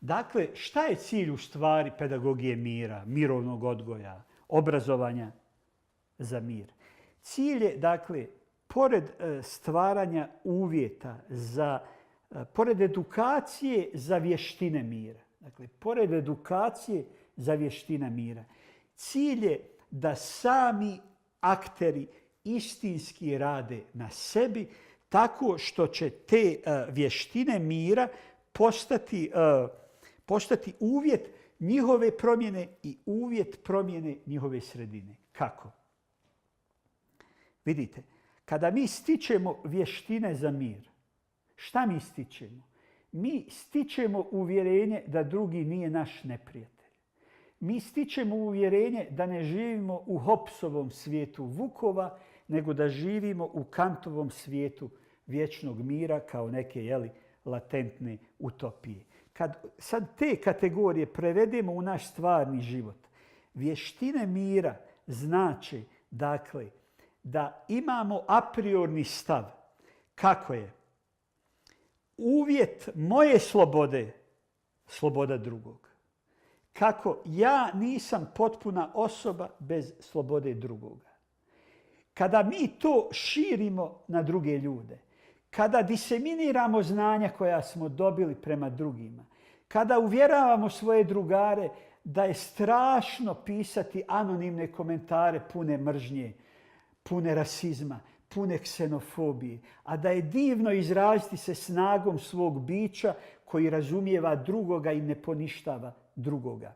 Dakle, šta je cilj u stvari pedagogije mira, mirovnog odgoja, obrazovanja za mir? Cilj je, dakle, pored stvaranja uvjeta pored edukacije za vještine mira, dakle, pored edukacije za vještine mira, cilj je da sami akteri istinski rade na sebi tako što će te vještine mira postati uvjet njihove promjene i uvjet promjene njihove sredine. Kako? Vidite, kada mi stičemo vještine za mir, šta mi stičemo? Mi stičemo uvjerenje da drugi nije naš neprijatelj. Mi stičemo uvjerenje da ne živimo u Hobbesovom svijetu vukova, nego da živimo u Kantovom svijetu vječnog mira kao neke latentne utopije. Kad sad te kategorije prevedemo u naš stvarni život, vještine mira znači, dakle, da imamo a priorni stav. Kako je? Uvjet moje slobode, sloboda drugog. Kako ja nisam potpuna osoba bez slobode drugoga. Kada mi to širimo na druge ljude, kada diseminiramo znanja koja smo dobili prema drugima, kada uvjeravamo svoje drugare da je strašno pisati anonimne komentare pune mržnje, pune rasizma, pune ksenofobije, a da je divno izraziti se snagom svog bića koji razumijeva drugoga i ne poništava drugoga.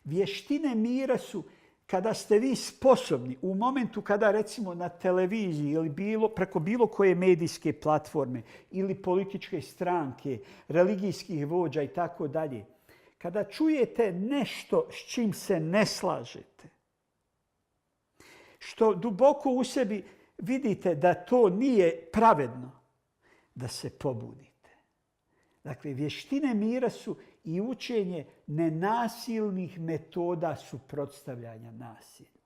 Vještine mira su kada ste vi sposobni u momentu kada recimo na televiziji ili preko bilo koje medijske platforme ili političke stranke, religijskih vođa i tako dalje, kada čujete nešto s čim se ne slažete, što duboko u sebi vidite da to nije pravedno, da se pobudite. Dakle, vještine mira su i učenje nenasilnih metoda suprotstavljanja nasilju.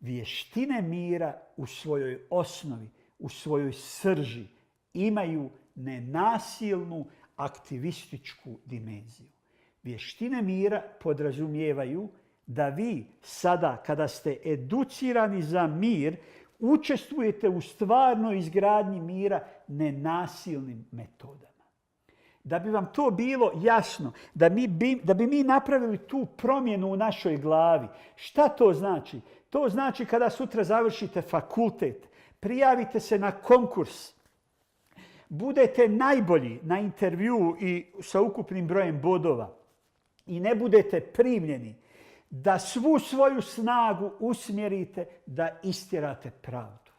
Vještine mira u svojoj osnovi, u svojoj srži imaju nenasilnu aktivističku dimenziju. Vještine mira podrazumijevaju da vi sada, kada ste educirani za mir, učestvujete u stvarnoj izgradnji mira nenasilnim metodama. Da bi vam to bilo jasno, da bi mi napravili tu promjenu u našoj glavi. Šta to znači? To znači kada sutra završite fakultet, prijavite se na konkurs, budete najbolji na intervjuu i sa ukupnim brojem bodova i ne budete primljeni, da svu svoju snagu usmjerite da istjerate pravdu.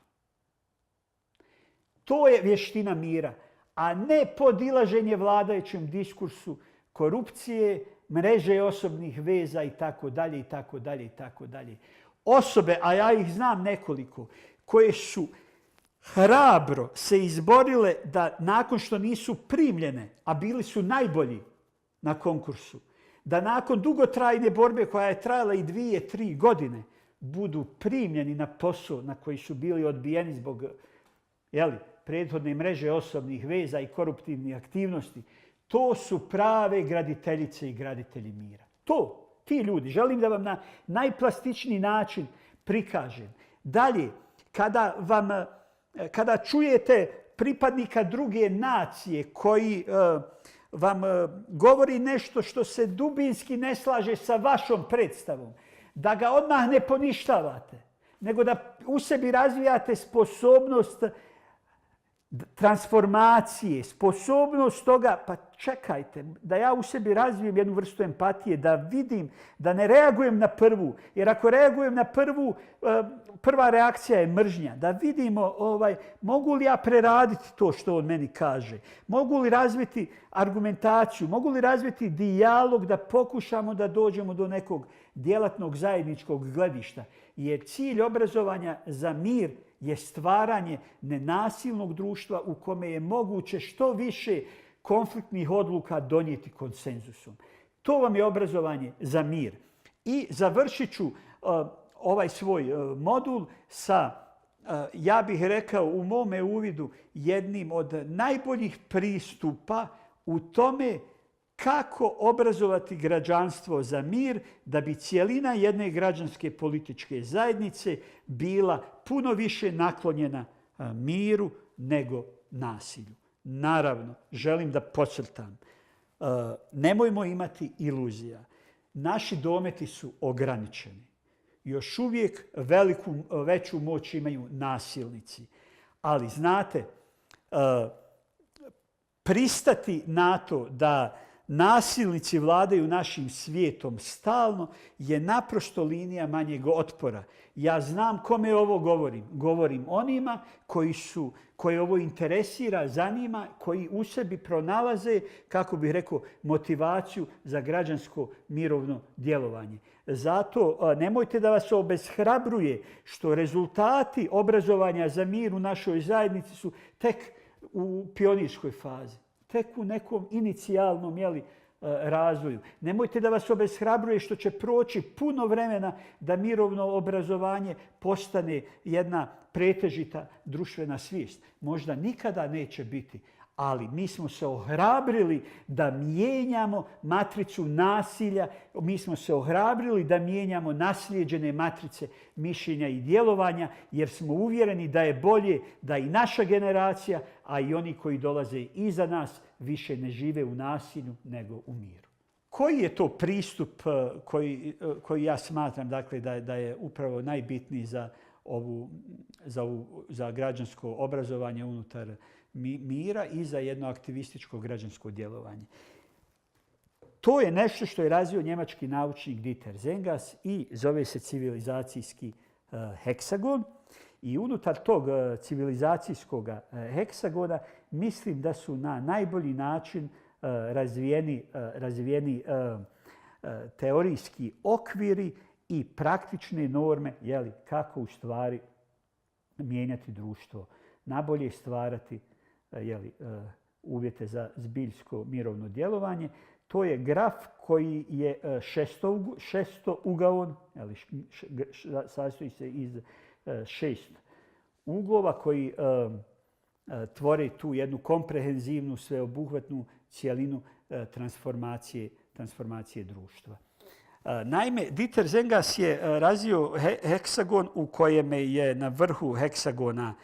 To je vještina mira, a ne podilaženje vladajućem diskursu korupcije, mreže osobnih veza itd. Osobe, a ja ih znam nekoliko, koje su hrabro se izborile da nakon što nisu primljene, a bili su najbolji na konkursu, da nakon dugotrajne borbe koja je trajala i 2-3 godine, budu primljeni na posao na koji su bili odbijeni zbog prethodne mreže osobnih veza i koruptivnih aktivnosti. To su prave graditeljice i graditelji mira. Ti ljudi, želim da vam na najplastičniji način prikažem. Dalje, kada čujete pripadnika druge nacije koji vam govori nešto što se dubinski ne slaže sa vašom predstavom, da ga odmah ne poništavate, nego da u sebi razvijate sposobnost transformacije, sposobnost toga, pa čekajte, da ja u sebi razvijem jednu vrstu empatije, da vidim, da ne reagujem na prvu, jer ako reagujem na prva reakcija je mržnja, da vidimo mogu li ja preraditi to što on meni kaže, mogu li razviti argumentaciju, mogu li razviti dijalog da pokušamo da dođemo do nekog djelatnog zajedničkog gledišta, jer cilj obrazovanja za mir je stvaranje nenasilnog društva u kome je moguće što više konfliktnih odluka donijeti konsenzusom. To vam je obrazovanje za mir. I završit ću ovaj svoj modul sa, ja bih rekao u mome uvidu, jednim od najboljih pristupa u tome kako obrazovati građanstvo za mir da bi cijelina jedne građanske političke zajednice bila puno više naklonjena miru nego nasilju. Naravno, želim da podcrtam, nemojmo imati iluzija. Naši dometi su ograničeni. Još uvijek veću moć imaju nasilnici. Ali znate, pristati na to da nasilnici vladaju našim svijetom stalno je naprosto linija manjeg otpora. Ja znam kome ovo govorim. Govorim onima koje ovo interesira, zanima, koji u sebi pronalaze, kako bih rekao, motivaciju za građansko mirovno djelovanje. Zato nemojte da vas obeshrabruje što rezultati obrazovanja za mir u našoj zajednici su tek u pionirskoj fazi. Tek u nekom inicijalnom razvoju. Nemojte da vas obeshrabruje što će proći puno vremena da mirovno obrazovanje postane jedna pretežita društvena svijest. Možda nikada neće biti, ali mi smo se ohrabrili da mijenjamo matricu nasilja, mi smo se ohrabrili da mijenjamo naslijeđene matrice mišljenja i djelovanja, jer smo uvjereni da je bolje da i naša generacija, a i oni koji dolaze iza nas, više ne žive u nasilju nego u miru. Koji je to pristup koji ja smatram dakle, da je upravo najbitniji za građansko obrazovanje unutar mira i za jedno aktivističko građansko djelovanje? To je nešto što je razvio njemački naučnik Dieter Zengas i zove se civilizacijski heksagon. I unutar tog civilizacijskog heksagona mislim da su na najbolji način razvijeni teorijski okviri i praktične norme kako u stvari mijenjati društvo, nabolje stvarati uvjete za zbiljsko mirovno djelovanje. To je graf koji je šestougaon, sastoji se iz 6 uglova koji tvore tu jednu komprehenzivnu, sveobuhvatnu cjelinu transformacije društva. Naime, Dieter Zengas je razvio heksagon u kojem je na vrhu heksagona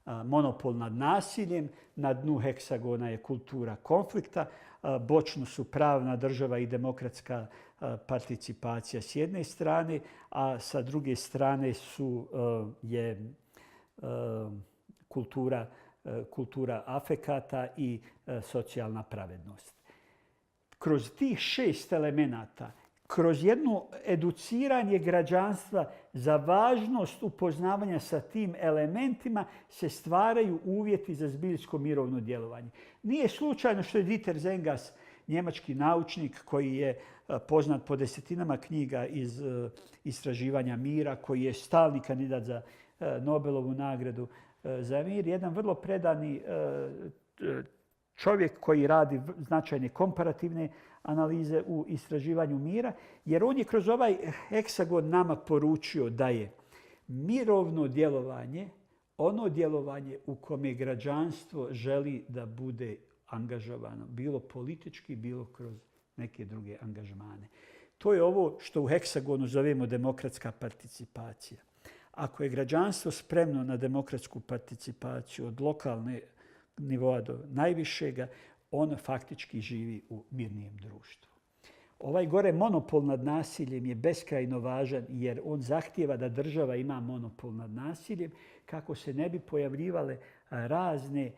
monopol nad nasiljem, na dnu heksagona je kultura konflikta, bočno su pravna država i demokratska participacija s jedne strane, a sa druge strane je kultura afekata i socijalna pravednost. Kroz tih 6 elemenata, kroz jedno educiranje građanstva za važnost upoznavanja sa tim elementima se stvaraju uvjeti za zbiljsko mirovno djelovanje. Nije slučajno što je Dieter Zengas, njemački naučnik koji je poznat po desetinama knjiga iz istraživanja mira, koji je stalni kandidat za Nobelovu nagradu za mir, jedan vrlo predani čovjek koji radi značajne komparativne analize u istraživanju mira, jer on je kroz ovaj heksagon nama poručio da je mirovno djelovanje ono djelovanje u kome građanstvo želi da bude angažovano, bilo politički, bilo kroz neke druge angažmane. To je ovo što u heksagonu zovemo demokratska participacija. Ako je građanstvo spremno na demokratsku participaciju od lokalne nivoa do najvišega, on faktički živi u mirnijem društvu. Ovaj gore monopol nad nasiljem je beskrajno važan jer on zahtijeva da država ima monopol nad nasiljem kako se ne bi pojavljivale razne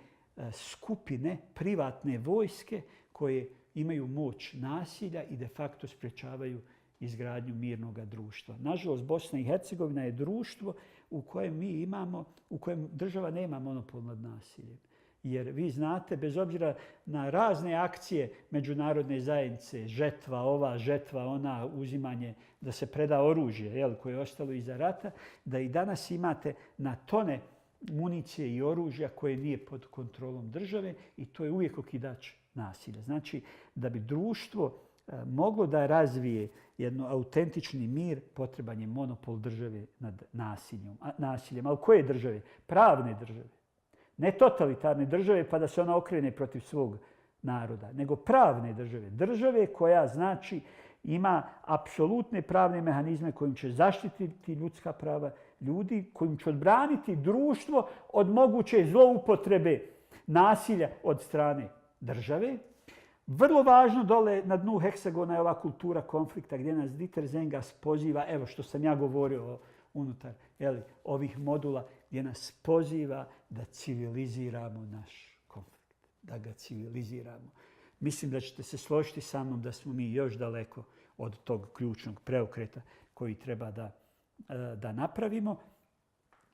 skupine, privatne vojske koje imaju moć nasilja i de facto sprječavaju izgradnju mirnog društva. Nažalost, Bosna i Hercegovina je društvo u kojem država nema monopol nad nasiljem. Jer vi znate, bez obzira na razne akcije međunarodne zajednice, žetva ova, žetva ona, uzimanje da se preda oružje koje je ostalo iza rata, da i danas imate na tone municije i oružja koje nije pod kontrolom države i to je uvijek okidač nasilja. Znači, da bi društvo moglo da razvije jedno autentični mir, potreban je monopol države nad nasiljem. Ali koje države? Pravne države. Ne totalitarne države pa da se ona okrene protiv svog naroda, nego pravne države. Države koja znači ima apsolutne pravne mehanizme kojim će zaštititi ljudska prava ljudi, kojim će odbraniti društvo od moguće zloupotrebe nasilja od strane države. Vrlo važno dole na dnu heksagona je ova kultura konflikta gdje nas Dieter Zengas poziva, evo što sam ja govorio unutar ovih modula, gdje nas poziva da civiliziramo naš konflikt, da ga civiliziramo. Mislim da ćete se složiti sa mnom da smo mi još daleko od tog ključnog preokreta koji treba da napravimo.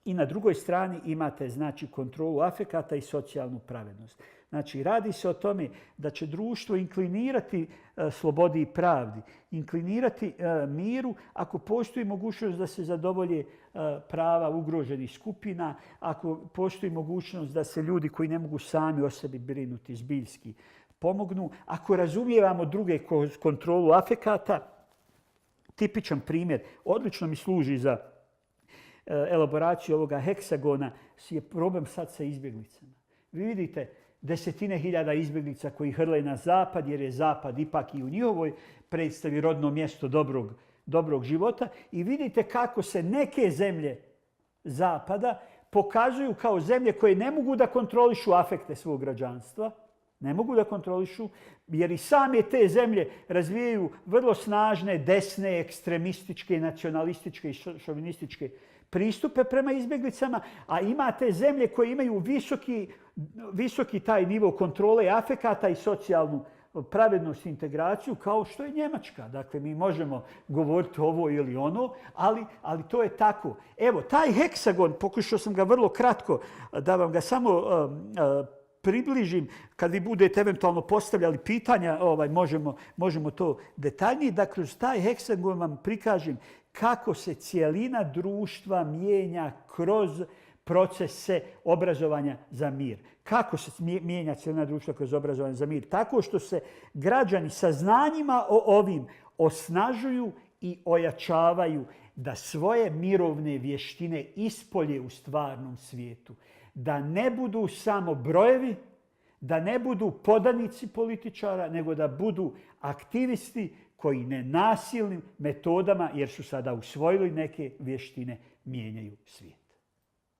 I na drugoj strani imate znači kontrolu afekata i socijalnu pravednost. Znači radi se o tome da će društvo inklinirati slobodi i pravdi, inklinirati miru ako postoji mogućnost da se zadovolje prava ugroženih skupina, ako postoji mogućnost da se ljudi koji ne mogu sami o sebi brinuti zbiljski pomognu, ako razumijevamo druge kroz kontrolu afekata. Tipičan primjer, odlično mi služi za elaboraciju ovoga heksagona je problem sad sa izbjeglicama. Vi vidite desetine hiljada izbjeglica koji hrle na zapad, jer je zapad ipak i u njihovoj predstavi rodno mjesto dobrog života. I vidite kako se neke zemlje zapada pokazuju kao zemlje koje ne mogu da kontrolišu afekte svog građanstva. Ne mogu da kontrolišu, jer i same te zemlje razvijaju vrlo snažne, desne, ekstremističke, nacionalističke i šovinističke pristupe prema izbjeglicama, a imate zemlje koje imaju visoki taj nivo kontrole afekata i socijalnu pravednost i integraciju, kao što je Njemačka. Dakle, mi možemo govoriti ovo ili ono, ali to je tako. Evo, taj heksagon, pokušao sam ga vrlo kratko da vam ga samo približim, kad vi budete eventualno postavljali pitanja, možemo to detaljnije, da kroz taj heksagon vam prikažem kako se cijelina društva mijenja kroz procese obrazovanja za mir. Kako se mijenja cijelina društva kroz obrazovanje za mir? Tako što se građani sa znanjima o ovim osnažuju i ojačavaju da svoje mirovne vještine ispolje u stvarnom svijetu. Da ne budu samo brojevi, da ne budu podanici političara, nego da budu aktivisti koji nenasilnim metodama, jer su sada usvojili neke vještine, mijenjaju svijet.